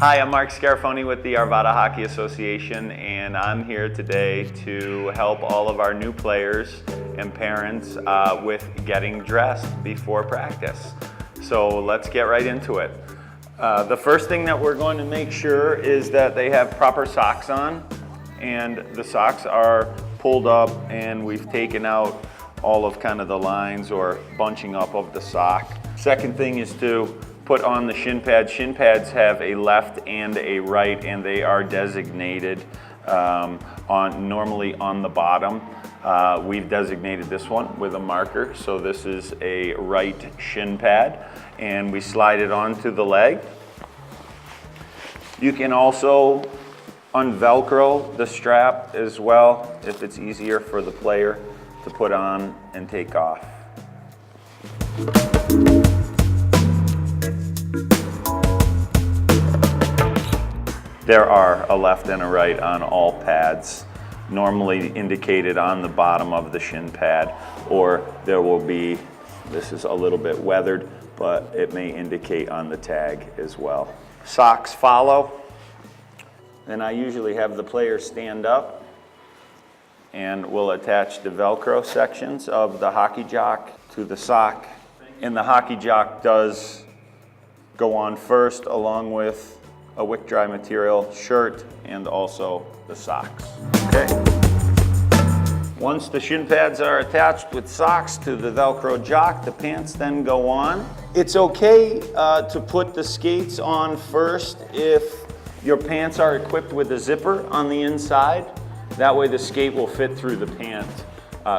Hi, I'm Mark Scarafoni with the Arvada Hockey Association, and I'm here today to help all of our new players and parents with getting dressed before practice. So let's get right into it. The first thing that we're going to make sure is that they have proper socks on, and the socks are pulled up and we've taken out all of kind of the lines or bunching up of the sock. Second thing is to put on the shin pads. Shin pads have a left and a right, and they are designated normally on the bottom. We've designated this one with a marker, so this is a right shin pad, and we slide it onto the leg. You can also unvelcro the strap as well if it's easier for the player to put on and take off. There are a left and a right on all pads, normally indicated on the bottom of the shin pad, or there will be, this is a little bit weathered, but it may indicate on the tag as well. Socks follow. Then I usually have the player stand up, and we'll attach the Velcro sections of the hockey jock to the sock. And the hockey jock does go on first, along with a wick dry material shirt and also the socks. Okay. Once the shin pads are attached with socks to the Velcro jock, the pants then go on. It's okay to put the skates on first if your pants are equipped with a zipper on the inside. That way the skate will fit through the pant.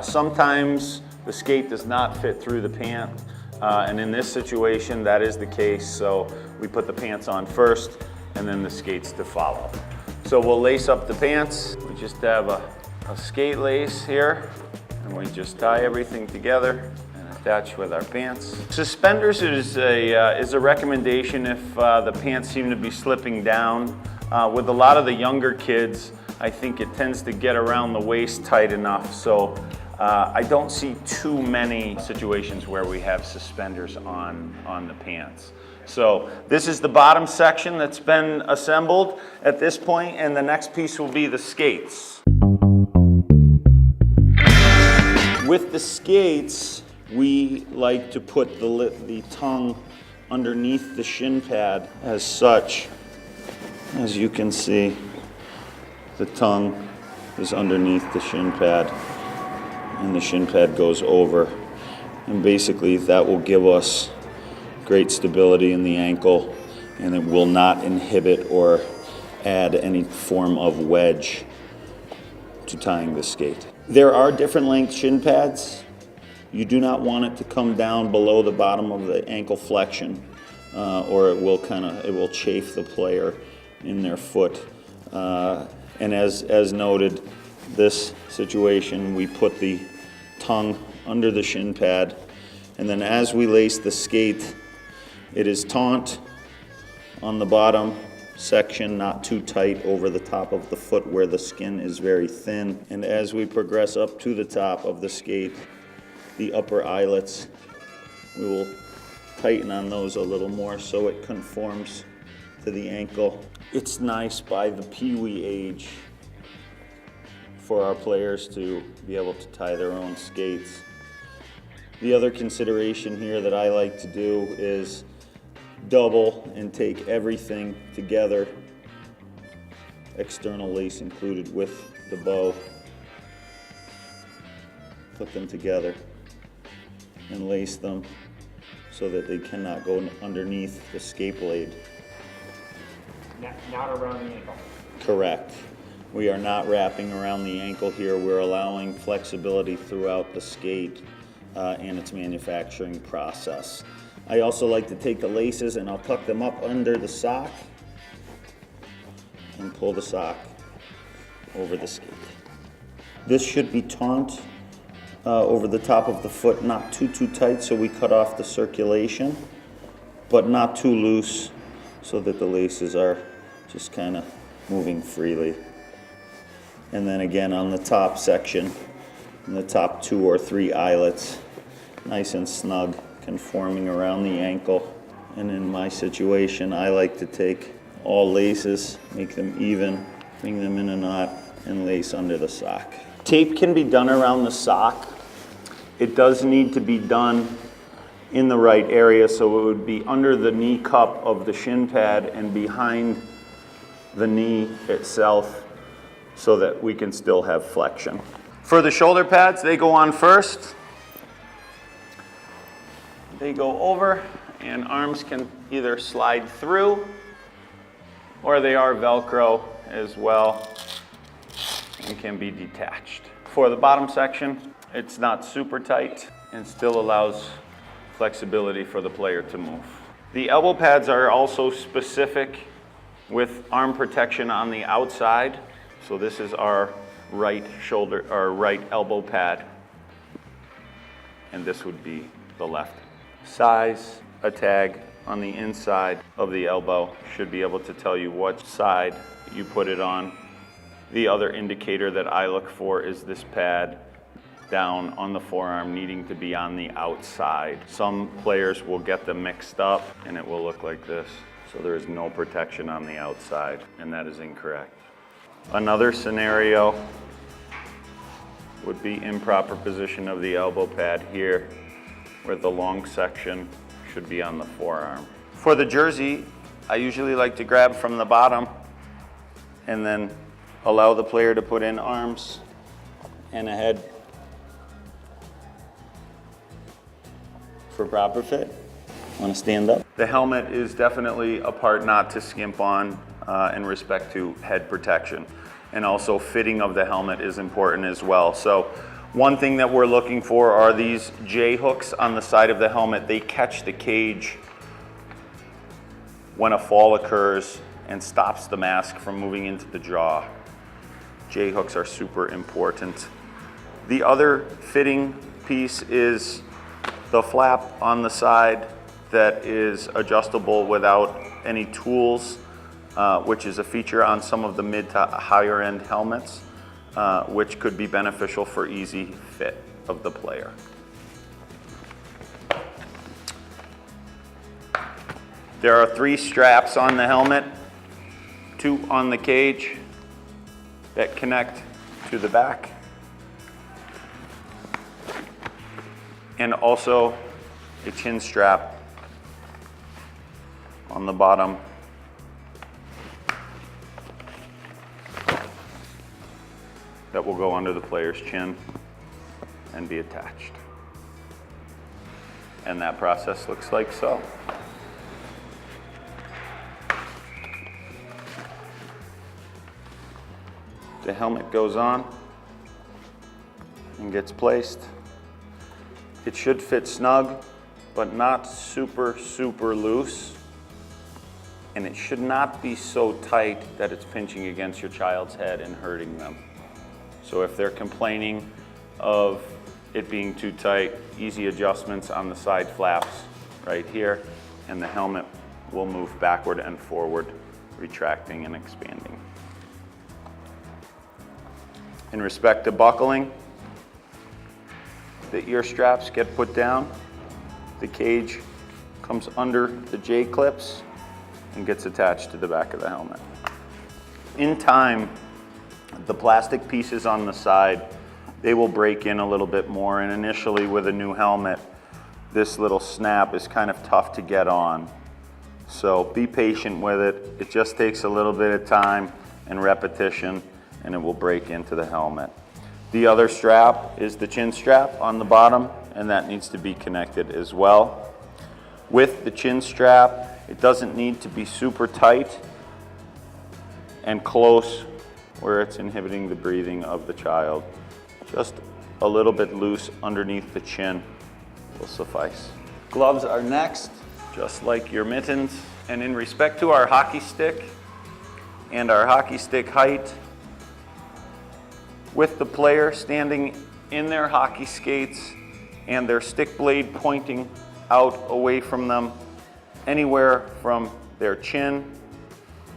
Sometimes the skate does not fit through the pant, and in this situation that is the case, so we put the pants on first and then the skates to follow. So we'll lace up the pants. We just have a skate lace here, and we just tie everything together and attach with our pants. Suspenders is a recommendation if the pants seem to be slipping down. With a lot of the younger kids, I think it tends to get around the waist tight enough, so I don't see too many situations where we have suspenders on the pants. So this is the bottom section that's been assembled at this point, and the next piece will be the skates. With the skates, we like to put the tongue underneath the shin pad as such. As you can see, the tongue is underneath the shin pad, and the shin pad goes over. And basically that will give us great stability in the ankle, and it will not inhibit or add any form of wedge to tying the skate. There are different length shin pads. You do not want it to come down below the bottom of the ankle flexion, or it will chafe the player in their foot. And as noted, this situation, we put the tongue under the shin pad, and then as we lace the skate, it is taut on the bottom section, not too tight over the top of the foot where the skin is very thin. And as we progress up to the top of the skate, the upper eyelets, we will tighten on those a little more so it conforms to the ankle. It's nice by the peewee age for our players to be able to tie their own skates. The other consideration here that I like to do is double and take everything together, external lace included with the bow. Put them together and lace them so that they cannot go underneath the skate blade. Not around the ankle. Correct. We are not wrapping around the ankle here. We're allowing flexibility throughout the skate and its manufacturing process. I also like to take the laces and I'll tuck them up under the sock and pull the sock over the skate. This should be taut over the top of the foot, not too tight, so we cut off the circulation, but not too loose so that the laces are just kind of moving freely. And then again on the top section, in the top 2 or 3 eyelets, nice and snug, conforming around the ankle. And in my situation, I like to take all laces, make them even, bring them in a knot, and lace under the sock. Tape can be done around the sock. It does need to be done in the right area, so it would be under the knee cup of the shin pad and behind the knee itself so that we can still have flexion. For the shoulder pads, they go on first. They go over, and arms can either slide through or they are Velcro as well and can be detached. For the bottom section, it's not super tight and still allows flexibility for the player to move. The elbow pads are also specific with arm protection on the outside. So this is our right shoulder or right elbow pad, and this would be the left. Size, a tag on the inside of the elbow should be able to tell you what side you put it on. The other indicator that I look for is this pad down on the forearm needing to be on the outside. Some players will get them mixed up and it will look like this. So there is no protection on the outside, and that is incorrect. Another scenario would be improper position of the elbow pad here, where the long section should be on the forearm. For the jersey, I usually like to grab from the bottom and then allow the player to put in arms and a head for proper fit. Want to stand up? The helmet is definitely a part not to skimp on in respect to head protection. And also fitting of the helmet is important as well. So one thing that we're looking for are these J hooks on the side of the helmet. They catch the cage when a fall occurs and stops the mask from moving into the jaw. J hooks are super important. The other fitting piece is the flap on the side that is adjustable without any tools, which is a feature on some of the mid to higher end helmets, which could be beneficial for easy fit of the player. There are 3 straps on the helmet, 2 on the cage that connect to the back, and also a chin strap on the bottom that will go under the player's chin and be attached. And that process looks like so. The helmet goes on and gets placed. It should fit snug, but not super loose. And it should not be so tight that it's pinching against your child's head and hurting them. So if they're complaining of it being too tight, easy adjustments on the side flaps right here, and the helmet will move backward and forward, retracting and expanding. In respect to buckling, the ear straps get put down, the cage comes under the J clips and gets attached to the back of the helmet. In time, the plastic pieces on the side, they will break in a little bit more, and initially with a new helmet, this little snap is kind of tough to get on. So be patient with it. It just takes a little bit of time and repetition, and it will break into the helmet. The other strap is the chin strap on the bottom, and that needs to be connected as well. With the chin strap, it doesn't need to be super tight and close where it's inhibiting the breathing of the child. Just a little bit loose underneath the chin will suffice. Gloves are next, just like your mittens. And in respect to our hockey stick and our hockey stick height, with the player standing in their hockey skates and their stick blade pointing out away from them, anywhere from their chin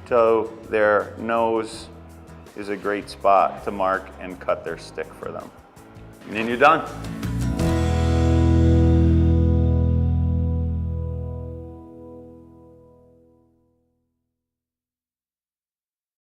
to their nose is a great spot to mark and cut their stick for them. And then you're done.